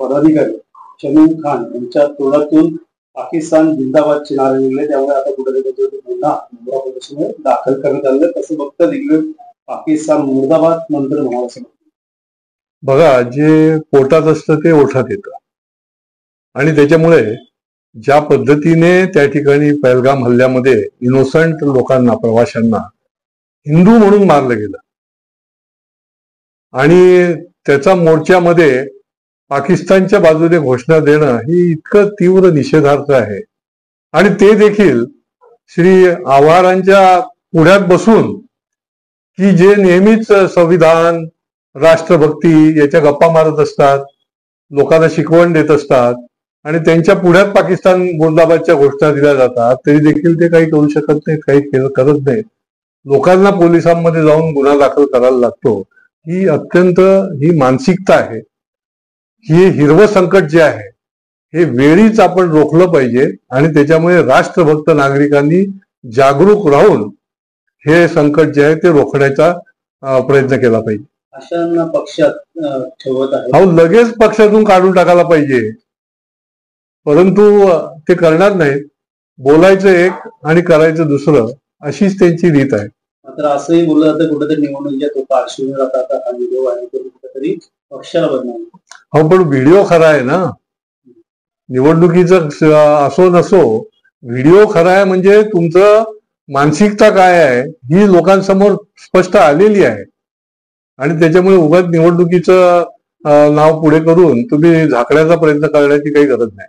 पदाधिकारी शमीम खान यांच्या तोंडातून पाकिस्तान जिंदाबादचे नारे निघले, त्यामुळे आता कुठेतरी पुन्हा प्रदर्शन दाखल करण्यात आलं. कसं बघतात इकडे पाकिस्तान मुर्दाबाद नंतर म्हणावं असं बघा, जे पोटात असतं ते ओठात येतं आणि त्याच्यामुळे ज्या पद्धतीने त्या ठिकाणी पहलगाम हल्ल्यामध्ये इनोसंट लोकांना, प्रवाशांना हिंदू म्हणून मारलं गेलं आणि त्याचा मोर्चामध्ये पाकिस्तानच्या बाजूने घोषणा देणं ही इतकं तीव्र निषेधार्थ आहे. आणि ते देखील श्री आव्हारांच्या पुढ्यात बसून, की जे नेहमीच संविधान, राष्ट्रभक्ती याच्या गप्पा मारत असतात, लोकांना शिकवण देत असतात आणि त्यांच्या पुढ्यात पाकिस्तान मुर्दाबादच्या घोषणा दिल्या जातात, तरी देखील ते काही करू शकत नाहीत, काही करत नाहीत. लोकांना पोलिसांमध्ये जाऊन गुन्हा दाखल करायला लागतो. ही अत्यंत ही मानसिकता आहे. हे हिरवं संकट जे आहे हे वेळीच आपण रोखलं पाहिजे आणि त्याच्यामुळे राष्ट्रभक्त नागरिकांनी जागरूक राहून हे संकट जे आहे ते रोखण्याचा प्रयत्न केला पाहिजे. अशांना पक्षात ठेवत आहे, अहो लगेच पक्षातून काढून टाकायला पाहिजे, परंतु ते करणार नाहीत. बोलायचं एक आणि करायचं दुसरं, अशीच त्यांची रीत आहे. मात्र असंही बोललं जातं कुठेतरी निवडणुकीच्या तो पार्श्वभूमीवर आता हा व्हिडिओ व्हायरल करून कुठेतरी पक्षाला बदनाम. हो, पण व्हिडिओ खरा आहे ना, निवडणुकीचं असो नसो, व्हिडिओ खरा आहे म्हणजे तुमचं मानसिकता काय आहे ही लोकांसमोर स्पष्ट आलेली आहे. आणि त्याच्यामुळे उगाच निवडणुकीचं नाव पुढे करून तुम्ही झाकण्याचा प्रयत्न करण्याची काही गरज नाही.